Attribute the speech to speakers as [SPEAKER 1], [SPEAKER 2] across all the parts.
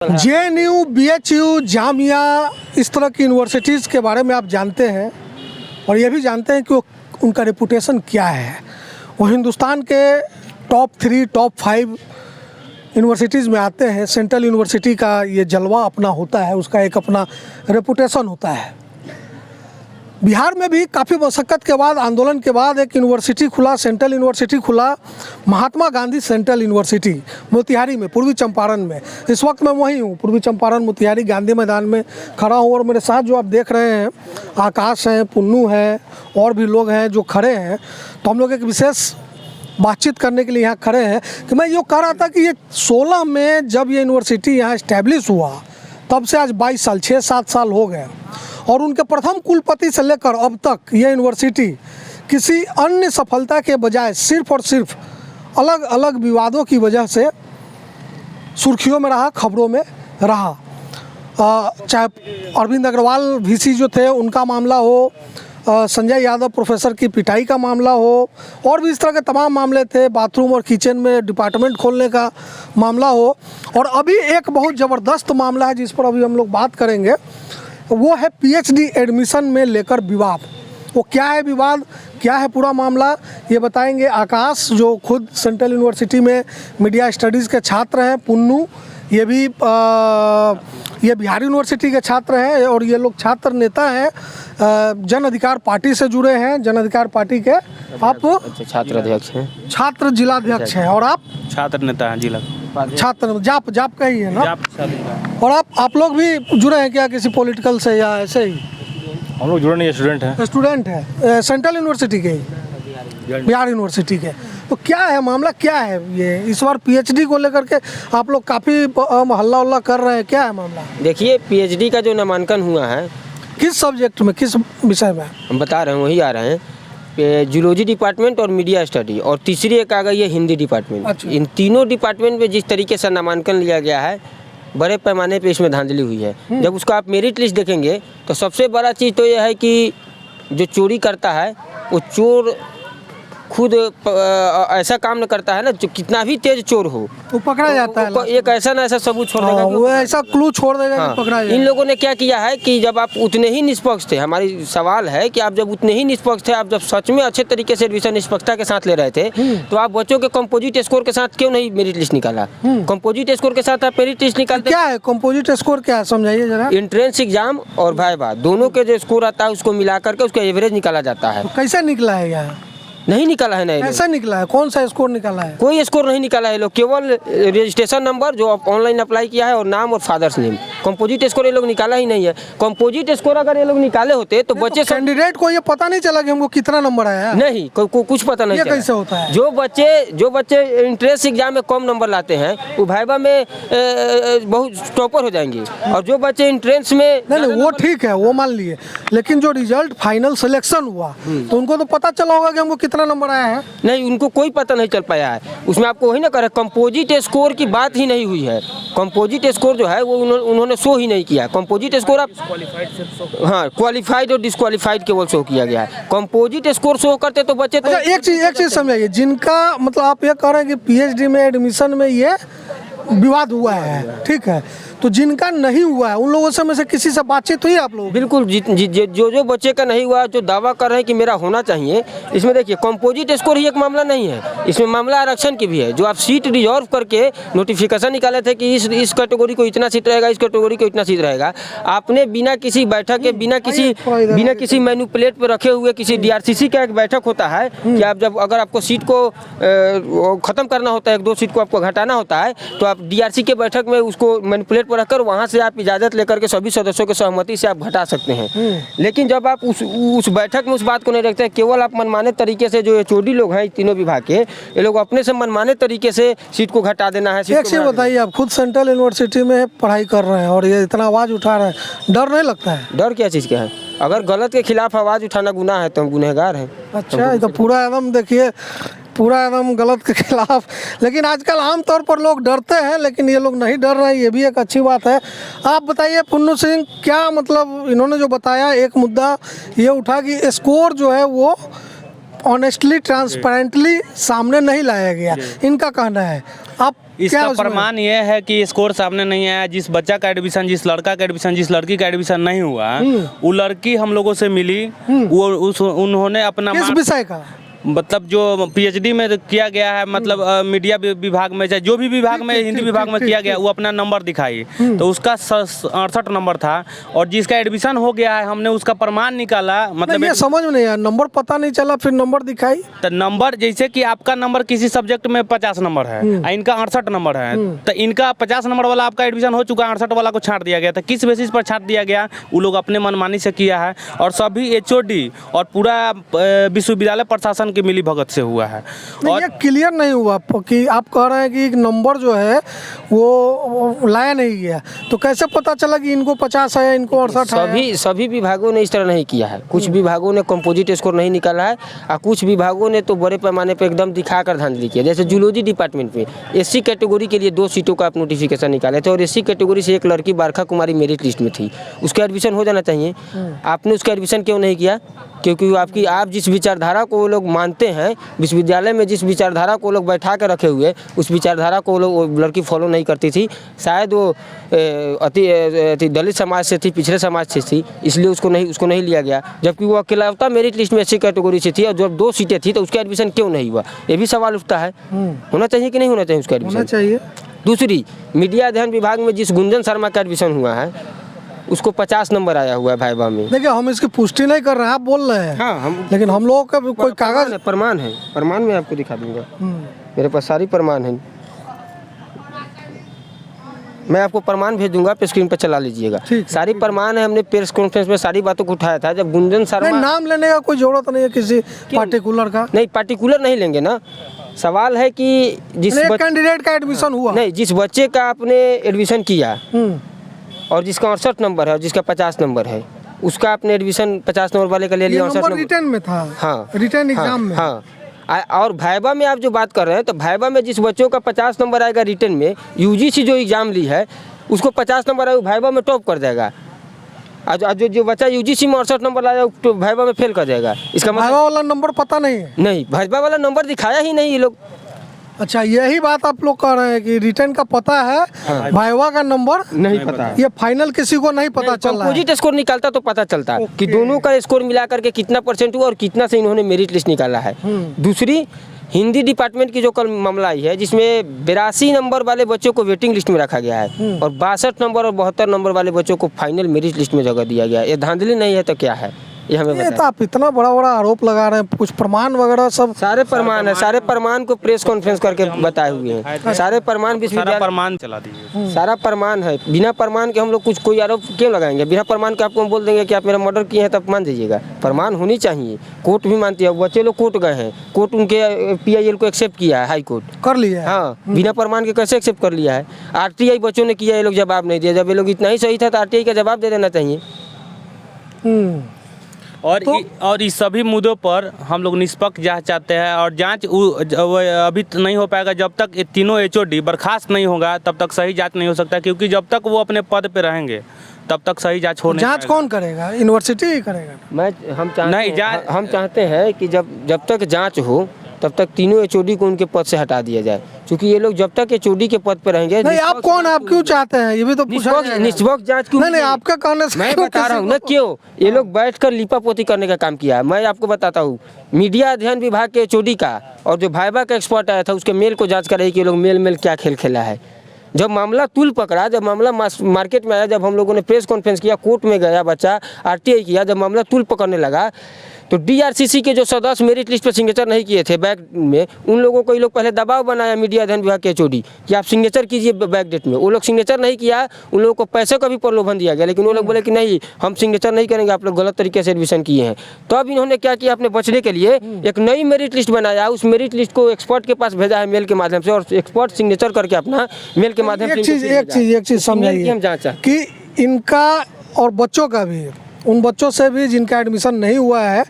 [SPEAKER 1] JNU, BHU, Jamia, इस तरह की यूनिवर्सिटीज़ के बारे में आप जानते हैं और ये भी जानते हैं कि वो उनका रेपुटेशन क्या है। वो हिंदुस्तान के टॉप 3, टॉप 5 यूनिवर्सिटीज़ में आते हैं। सेंट्रल यूनिवर्सिटी का ये जलवा अपना होता है, उसका एक अपना रेपुटेशन होता है। बिहार में भी काफ़ी मशक्क़त के बाद, आंदोलन के बाद एक यूनिवर्सिटी खुला, सेंट्रल यूनिवर्सिटी खुला, महात्मा गांधी सेंट्रल यूनिवर्सिटी मोतिहारी में, पूर्वी चंपारण में। इस वक्त मैं वहीं हूँ, पूर्वी चंपारण मोतिहारी गांधी मैदान में खड़ा हूँ और मेरे साथ जो आप देख रहे हैं आकाश हैं, पुन्नू हैं और भी लोग हैं जो खड़े हैं। तो हम लोग एक विशेष बातचीत करने के लिए यहाँ खड़े हैं कि मैं ये कह रहा था कि ये 16 में जब ये यूनिवर्सिटी यहाँ इस्टेब्लिश हुआ तब से आज 22 साल, 6-7 साल हो गए और उनके प्रथम कुलपति से लेकर अब तक ये यूनिवर्सिटी किसी अन्य सफलता के बजाय सिर्फ और सिर्फ अलग अलग विवादों की वजह से सुर्खियों में रहा, खबरों में रहा। चाहे अरविंद अग्रवाल VC जो थे उनका मामला हो, संजय यादव प्रोफेसर की पिटाई का मामला हो और भी इस तरह के तमाम मामले थे, बाथरूम और किचन में डिपार्टमेंट खोलने का मामला हो। और अभी एक बहुत ज़बरदस्त मामला है जिस पर अभी हम लोग बात करेंगे, वो है PhD एडमिशन में लेकर विवाद। वो क्या है विवाद, क्या है पूरा मामला, ये बताएंगे आकाश जो खुद सेंट्रल यूनिवर्सिटी में मीडिया स्टडीज़ के छात्र हैं, पुन्नू ये भी ये बिहार यूनिवर्सिटी के छात्र हैं और ये लोग छात्र नेता हैं, जन अधिकार पार्टी से जुड़े हैं। जन अधिकार पार्टी के आप
[SPEAKER 2] छात्र अध्यक्ष हैं,
[SPEAKER 1] छात्र जिलाध्यक्ष हैं और आप
[SPEAKER 2] छात्र नेता हैं जिला
[SPEAKER 1] छात्र जाप का ही है ना। और आप लोग भी जुड़े हैं क्या किसी पॉलिटिकल से या ऐसे ही?
[SPEAKER 2] हम लोग जुड़े नहीं,
[SPEAKER 1] स्टूडेंट है सेंट्रल यूनिवर्सिटी के, बिहार यूनिवर्सिटी के। तो क्या है मामला, क्या है ये इस बार PhD को लेकर के आप लोग काफ़ी हल्ला उल्ला कर रहे हैं, क्या है मामला?
[SPEAKER 3] देखिए PhD का जो नामांकन हुआ है,
[SPEAKER 1] किस सब्जेक्ट में, किस विषय में?
[SPEAKER 3] हम बता रहे हैं, वही आ रहे हैं, जूलॉजी डिपार्टमेंट और मीडिया स्टडी, और तीसरी एक आ गई है हिंदी डिपार्टमेंट।
[SPEAKER 1] अच्छा।
[SPEAKER 3] इन तीनों डिपार्टमेंट में जिस तरीके से नामांकन लिया गया है, बड़े पैमाने पे इसमें धांधली हुई है। जब उसका आप मेरिट लिस्ट देखेंगे तो सबसे बड़ा चीज़ तो यह है कि जो चोरी करता है वो चोर खुद ऐसा काम न करता है ना, जो कितना भी तेज चोर हो
[SPEAKER 1] वो पकड़ा जाता है,
[SPEAKER 3] एक ऐसा ना ऐसा सबूत छोड़ देगा,
[SPEAKER 1] वो ऐसा क्लू छोड़ देगा कि पकड़ा जाएगा।
[SPEAKER 3] इन लोगों ने क्या किया है कि जब आप उतने ही निष्पक्ष थे, हमारी सवाल है कि आप जब उतने ही निष्पक्ष थे, आप जब सच में अच्छे तरीके से एडमिशन निष्पक्षता के साथ ले रहे थे, तो आप बच्चों के कंपोजिट स्कोर के साथ क्यों नहीं मेरिट लिस्ट निकाला? कंपोजिट स्कोर के साथ आप मेरिट लिस्ट निकालते।
[SPEAKER 1] क्या है कंपोजिट स्कोर, क्या है समझाइए जरा।
[SPEAKER 3] एंट्रेंस एग्जाम और वाइवा दोनों के जो स्कोर आता है उसको मिला करके उसका एवरेज निकाला जाता है।
[SPEAKER 1] कैसा निकला है यहाँ?
[SPEAKER 3] नहीं निकाला है, नहीं
[SPEAKER 1] ऐसा निकला है, कौन सा स्कोर निकाला है?
[SPEAKER 3] कोई स्कोर नहीं निकाला है लोग, केवल रजिस्ट्रेशन नंबर जो ऑनलाइन अप्लाई किया है और नाम और फादर्स नेम। कंपोजिट स्कोर ये लोग निकाला ही नहीं है। कंपोजिट स्कोर अगर ये लोग निकाले होते तो बच्चे
[SPEAKER 1] कैंडिडेट को ये पता नहीं चला कि हमको कितना नंबर आया?
[SPEAKER 3] नहीं, कुछ पता नहीं चला।
[SPEAKER 1] कैसे होता है?
[SPEAKER 3] जो बच्चे एंट्रेंस एग्जाम में कम नंबर लाते हैं वो वाइवा में बहुत टॉपर हो जाएंगे, और जो बच्चे एंट्रेंस में
[SPEAKER 1] नहीं वो ठीक है, वो मान लिए, लेकिन जो रिजल्ट फाइनल सिलेक्शन हुआ तो उनको तो पता चला होगा कि हमको कितना नंबर आया है।
[SPEAKER 3] नहीं, उनको कोई पता नहीं चल पाया है। उसमें आपको वही ना करे, कंपोजिट स्कोर की बात ही नहीं हुई है। कंपोजिट स्कोर जो है वो उन्होंने शो ही नहीं किया। कंपोजिट स्कोर आप क्वालिफाइड और डिस्क्वालिफाइड केवल शो किया गया है। कंपोजिट स्कोर शो करते तो बच्चे तो
[SPEAKER 1] एक चीज समझाइए, जिनका मतलब आप ये कह रहे हैं कि PhD में एडमिशन में ये विवाद हुआ है, ठीक है, तो जिनका नहीं हुआ है उन लोगों से में से किसी से बातचीत हुई आप लोग?
[SPEAKER 3] बिल्कुल, जो बच्चे का नहीं हुआ, जो दावा कर रहे हैं कि मेरा होना चाहिए, इसमें देखिए कंपोजिट स्कोर ही एक मामला नहीं है, इसमें मामला आरक्षण की भी है। जो आप सीट रिजर्व करके नोटिफिकेशन निकाले थे कि इस कैटेगरी को इतना सीट रहेगा, इस कैटेगरी को इतना सीट रहेगा, आपने बिना किसी बैठक के, बिना किसी मैनिपुलेट पे रखे हुए, किसी DRCC का एक बैठक होता है कि आप जब अगर आपको सीट को ख़त्म करना होता है, 1-2 सीट को आपको घटाना होता है, तो आप DRC के बैठक में उसको मैनिपुलेट पर रखकर वहाँ से आप इजाज़त लेकर के सभी सदस्यों के सहमति से आप घटा सकते हैं। लेकिन जब आप उस बैठक में उस बात को नहीं रखते, केवल आप मनमाने तरीके से, जो HOD लोग हैं तीनों विभाग के, ये लोग अपने से मनमाने तरीके से सीट को घटा देना है।
[SPEAKER 1] एक चीज़ बताइए, आप खुद सेंट्रल यूनिवर्सिटी में पढ़ाई कर रहे हैं और ये इतना आवाज़ उठा रहे हैं, डर नहीं लगता है?
[SPEAKER 3] डर क्या चीज़ का है? अगर गलत के खिलाफ आवाज़ उठाना गुनाह है तो हम गुनहगार हैं।
[SPEAKER 1] अच्छा, तो पूरा एकदम देखिए, पूरा एकदम गलत के खिलाफ। लेकिन आजकल आमतौर पर लोग डरते हैं, लेकिन ये लोग नहीं डर रहे हैं, ये भी एक अच्छी बात है। आप बताइए पुन्नू सिंह, क्या मतलब इन्होंने जो बताया, एक मुद्दा ये उठा कि स्कोर जो है वो ऑनेस्टली, ट्रांसपेरेंटली सामने नहीं लाया गया, इनका कहना है। आप
[SPEAKER 2] इसका
[SPEAKER 1] उसमें?
[SPEAKER 2] प्रमाण ये है कि स्कोर सामने नहीं आया। जिस बच्चा का एडमिशन, जिस लड़का का एडमिशन, जिस लड़की का एडमिशन नहीं हुआ, वो लड़की हम लोगों से मिली, वो उन्होंने अपना
[SPEAKER 1] किस विषय का?
[SPEAKER 2] मतलब जो पीएचडी में किया गया है, मतलब मीडिया विभाग में, चाहे जो भी विभाग में, हिंदी विभाग में किया गया, वो अपना नंबर दिखाई, तो उसका 68 नंबर था। और जिसका एडमिशन हो गया है, हमने उसका प्रमाण निकाला। मतलब
[SPEAKER 1] ये समझ में नहीं आया, नंबर पता नहीं चला, फिर नंबर दिखाई।
[SPEAKER 2] तो नंबर, जैसे कि आपका नंबर किसी सब्जेक्ट में 50 नंबर है, इनका 68 नंबर है, तो इनका 50 नंबर वाला आपका एडमिशन हो चुका है, 68 वाला को छांट दिया गया था। किस बेसिस पर छांट दिया गया? वो लोग अपने मनमानी से किया है। और सभी एचओडी और पूरा विश्वविद्यालय प्रशासन की मिली भगत से हुआ है। और
[SPEAKER 1] ये क्लियर नहीं हुआ कि आप कह रहे हैं कि नंबर जो है वो लाया नहीं गया, तो कैसे पता चला कि इनको 50 है, इनको 68 है?
[SPEAKER 3] सभी विभागों ने इस तरह नहीं किया है। कुछ विभागों ने कंपोजिट स्कोर नहीं निकाला है, और कुछ विभागों ने तो बड़े पैमाने पर एकदम दिखाकर धांधली किया। जैसे जूलॉजी डिपार्टमेंट में एससी कैटेगरी के लिए 2 सीटों का आप नोटिफिकेशन निकाले थे, और एससी कैटेगरी से एक लड़की बारखा कुमारी मेरिट लिस्ट में थी, उसका एडमिशन हो जाना चाहिए। आपने उसका एडमिशन क्यों नहीं किया? क्योंकि आप जिस विचारधारा को वो लोग मानते हैं, विश्वविद्यालय में जिस विचारधारा को वो लोग बैठा कर रखे हुए, उस विचारधारा को वो लड़की फॉलो नहीं करती थी। शायद वो अति दलित समाज से थी, पिछड़े समाज से थी, इसलिए उसको नहीं लिया गया। जबकि वो अकेला मेरिट लिस्ट में एससी कैटेगरी से थी, और जब 2 सीटें थी तो उसका एडमिशन क्यों नहीं हुआ? ये भी सवाल उठता है। होना चाहिए कि नहीं होना चाहिए उसका एडमिशन?
[SPEAKER 1] होना चाहिए।
[SPEAKER 3] दूसरी, मीडिया अध्ययन विभाग में जिस गुंजन शर्मा का एडमिशन हुआ है, उसको 50 नंबर आया हुआ है भाईबा में।
[SPEAKER 1] देखिए, हम इसकी पुष्टि नहीं कर रहे हैं, आप बोल रहे हैं।
[SPEAKER 3] हाँ,
[SPEAKER 1] लेकिन हम लोगों का कोई कागज,
[SPEAKER 3] प्रमाण है, प्रमाण में आपको दिखा दूंगा। मेरे पास सारी प्रमाण है, मैं आपको प्रमाण भेज दूंगा, पे स्क्रीन पर चला लीजिएगा। सारी प्रमाण है, हमने प्रेस कॉन्फ्रेंस में सारी बातों को उठाया था। जब गुंजन शर्मा,
[SPEAKER 1] नाम लेने का कोई जरूरत नहीं है किसी पार्टिकुलर का।
[SPEAKER 3] नहीं, पार्टिकुलर नहीं लेंगे ना। सवाल है कि जिस
[SPEAKER 1] कैंडिडेट का एडमिशन हुआ,
[SPEAKER 3] नहीं, जिस बच्चे का आपने एडमिशन किया और जिसका 68 नंबर है और जिसका 50 नंबर है, उसका आपने एडमिशन 50 नंबर वाले का ले लिया, 68 नंबर
[SPEAKER 1] रिटर्न में था।
[SPEAKER 3] हाँ,
[SPEAKER 1] रिटर्न एग्जाम में।
[SPEAKER 3] हाँ। और भाईबा में आप जो बात कर रहे हैं, तो भाईबा में जिस बच्चों का 50 नंबर आएगा रिटर्न में, यूजीसी जो एग्जाम ली है उसको 50 नंबर आएगा, भाईबा में टॉप कर जाएगा। आज जो बच्चा यूजीसी में 68 नंबर लाया तो भाईबा में फेल कर जाएगा। इसका मतलब
[SPEAKER 1] भाईबा वाला नंबर पता नहीं है।
[SPEAKER 3] नहीं, भाईबा वाला नंबर दिखाया ही नहीं ये लोग।
[SPEAKER 1] अच्छा, यही बात आप लोग कह रहे हैं कि रिटर्न का पता है, भाईवा का नंबर
[SPEAKER 3] नहीं पता है।
[SPEAKER 1] ये फाइनल किसी को नहीं पता चल रहा है।
[SPEAKER 3] कंपोजिट स्कोर निकालता तो पता चलता कि दोनों का स्कोर मिला करके कितना परसेंट हुआ और कितना से इन्होंने मेरिट लिस्ट निकाला है। दूसरी, हिंदी डिपार्टमेंट की जो कल मामला आई है, जिसमें 82 नंबर वाले बच्चों को वेटिंग लिस्ट में रखा गया है और 62 नंबर और 72 नंबर वाले बच्चों को फाइनल मेरिट लिस्ट में जगह दिया गया है। ये धांधली नहीं है तो क्या है? ये हमें
[SPEAKER 1] ये तो आप इतना बड़ा आरोप लगा रहे हैं, कुछ प्रमाण वगैरह सब?
[SPEAKER 3] सारे प्रमाण है, सारे प्रमाण को प्रेस कॉन्फ्रेंस करके बताए हुए हैं। सारे प्रमाण विश्वविद्यालय,
[SPEAKER 2] प्रमाण चला दीजिए।
[SPEAKER 3] सारा प्रमाण है। बिना प्रमाण के हम लोग कोई आरोप क्यों लगाएंगे? बिना प्रमाण के आपको हम बोल देंगे कि आप मेरा मर्डर किए हैं तब मान दीजिएगा। प्रमाण होनी चाहिए। कोर्ट भी मानती है। बच्चे लोग कोर्ट गए हैं, कोर्ट उनके PIL को एक्सेप्ट किया है, हाई कोर्ट कर लिया है। हाँ, बिना प्रमाण के कैसे एक्सेप्ट कर लिया है? RTI बच्चों ने किया, ये लोग जवाब नहीं दिया। जब ये लोग इतना ही सही था तो RTI का जवाब दे देना चाहिए।
[SPEAKER 2] और इस सभी मुद्दों पर हम लोग निष्पक्ष जांच चाहते हैं, और जांच अभी नहीं हो पाएगा जब तक ये तीनों HOD बर्खास्त नहीं होगा, तब तक सही जांच नहीं हो सकता। क्योंकि जब तक वो अपने पद पे रहेंगे तब तक सही जांच हो नहीं
[SPEAKER 1] जांच कौन करेगा? यूनिवर्सिटी ही करेगा?
[SPEAKER 3] हम चाहते हैं कि जब तक जांच हो तब तक तीनों HOD को उनके पद से हटा दिया जाए, क्योंकि ये लोग जब तक HOD के पद पर रहेंगे।
[SPEAKER 1] नहीं, आप कौन, आप क्यों चाहते हैं? ये भी तो
[SPEAKER 3] निष्पक्ष जांच क्यों?
[SPEAKER 1] नहीं, आपका कहने से
[SPEAKER 3] मैं बता रहा हूँ ना क्यों। ये लोग बैठकर लिपापोती करने का काम किया है। मैं आपको बताता हूँ, मीडिया अध्ययन विभाग के HOD का और जो भाईबा का एक्सपर्ट आया था उसके मेल को जाँच कराई कि ये लोग मेल क्या खेल खेला है। जब मामला तुल पकड़ा, जब मामला मार्केट में आया, जब हम लोगों ने प्रेस कॉन्फ्रेंस किया, कोर्ट में गया बच्चा, RTI किया, जब मामला तुल पकड़ने लगा तो DRCC के जो सदस्य मेरिट लिस्ट पर सिग्नेचर नहीं किए थे बैक में, उन लोगों को ये लोग पहले दबाव बनाया मीडिया अध्ययन विभाग के HOD कि आप सिग्नेचर कीजिए बैक डेट में। वो लोग सिग्नेचर नहीं किया, उन लोगों को पैसे का भी प्रलोभन दिया गया, लेकिन वो लोग बोले कि नहीं, हम सिग्नेचर नहीं करेंगे, आप लोग गलत तरीके से एडमिशन किए हैं। तो अब इन्होंने क्या किया, अपने बचने के लिए एक नई मेरिट लिस्ट बनाया। उस मेरिट लिस्ट को एक्सपर्ट के पास भेजा है मेल के माध्यम से, और एक्सपर्ट सिग्नेचर करके अपना मेल के माध्यम से
[SPEAKER 1] एक चीज समझाइए
[SPEAKER 3] हम जांचा
[SPEAKER 1] कि इनका और बच्चों का भी, उन बच्चों से भी जिनका एडमिशन नहीं हुआ है,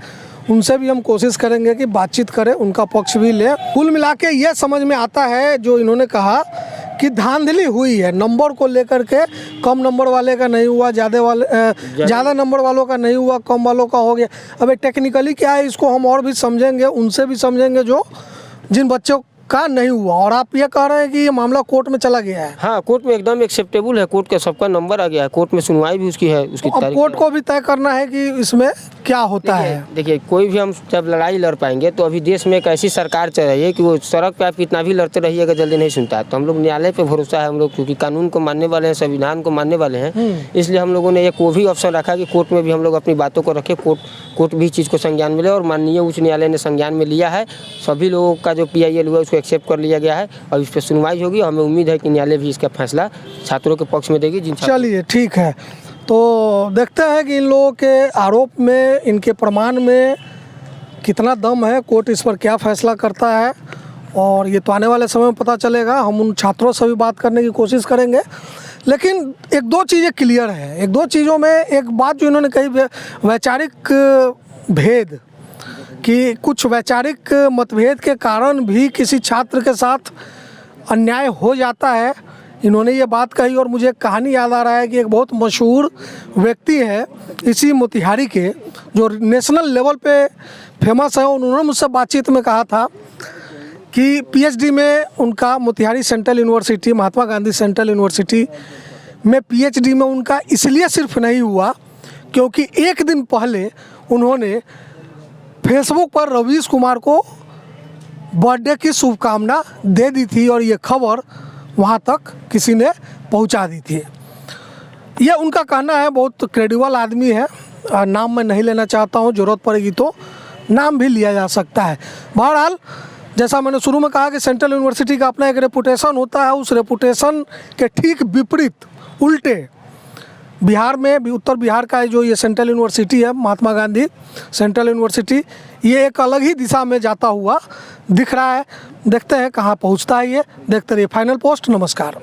[SPEAKER 1] उनसे भी हम कोशिश करेंगे कि बातचीत करें, उनका पक्ष भी ले। कुल मिला के ये समझ में आता है जो इन्होंने कहा कि धांधली हुई है नंबर को लेकर के। कम नंबर वाले का नहीं हुआ, ज़्यादा नंबर वालों का नहीं हुआ, कम वालों का हो गया। अब टेक्निकली क्या है, इसको हम और भी समझेंगे, उनसे भी समझेंगे जो जिन बच्चों का नहीं हुआ और आप ये कह रहे हैं कि ये मामला कोर्ट में चला गया है।
[SPEAKER 3] हाँ, कोर्ट में एकदम एक्सेप्टेबल है, कोर्ट का सबका नंबर आ गया है, कोर्ट में सुनवाई भी उसकी है, उसकी
[SPEAKER 1] अब
[SPEAKER 3] तारीख
[SPEAKER 1] कोर्ट को भी तय करना है कि इसमें क्या होता है।
[SPEAKER 3] देखिए कोई भी हम जब लड़ाई लड़ पाएंगे तो अभी देश में एक ऐसी सरकार चल रही है कि वो सड़क पे आप कितना भी लड़ते रहिएगा जल्दी नहीं सुनता है। तो हम लोग न्यायालय पे भरोसा है, हम लोग क्योंकि कानून को मानने वाले हैं, संविधान को मानने वाले हैं, इसलिए हम लोगों ने एक वो भी ऑप्शन रखा कि कोर्ट में भी हम लोग अपनी बातों को रखें, कोर्ट भी चीज़ को संज्ञान में ले, और माननीय उच्च न्यायालय ने संज्ञान में लिया है। सभी लोगों का जो PIL हुआ उसको एक्सेप्ट कर लिया गया है और इस पर सुनवाई होगी। हमें उम्मीद है कि न्यायालय भी इसका फैसला छात्रों के पक्ष में देगी।
[SPEAKER 1] चलिए ठीक है, तो देखते हैं कि इन लोगों के आरोप में, इनके प्रमाण में कितना दम है, कोर्ट इस पर क्या फैसला करता है, और ये तो आने वाले समय में पता चलेगा। हम उन छात्रों से भी बात करने की कोशिश करेंगे, लेकिन एक दो चीज़ें क्लियर हैं। एक दो चीज़ों में एक बात जो इन्होंने कही, वैचारिक भेद, कि कुछ वैचारिक मतभेद के कारण भी किसी छात्र के साथ अन्याय हो जाता है, इन्होंने ये बात कही। और मुझे एक कहानी याद आ रहा है कि एक बहुत मशहूर व्यक्ति है इसी मोतिहारी के, जो नेशनल लेवल पे फेमस है। उन्होंने मुझसे बातचीत में कहा था कि PhD में उनका Motihari central university, Mahatma Gandhi central university में PhD में उनका इसलिए सिर्फ नहीं हुआ क्योंकि एक दिन पहले उन्होंने फेसबुक पर रवीश कुमार को बर्थडे की शुभकामना दे दी थी और ये खबर वहाँ तक किसी ने पहुँचा दी थी। ये उनका कहना है, बहुत क्रेडिबल आदमी है, नाम मैं नहीं लेना चाहता हूँ, ज़रूरत पड़ेगी तो नाम भी लिया जा सकता है। बहरहाल, जैसा मैंने शुरू में कहा कि सेंट्रल यूनिवर्सिटी का अपना एक रेपुटेशन होता है, उस रेपुटेशन के ठीक विपरीत, उल्टे बिहार में भी, उत्तर बिहार का जो ये सेंट्रल यूनिवर्सिटी है, महात्मा गांधी सेंट्रल यूनिवर्सिटी, ये एक अलग ही दिशा में जाता हुआ दिख रहा है। देखते हैं कहाँ पहुँचता है ये। देखते रहिए फाइनल पोस्ट। नमस्कार।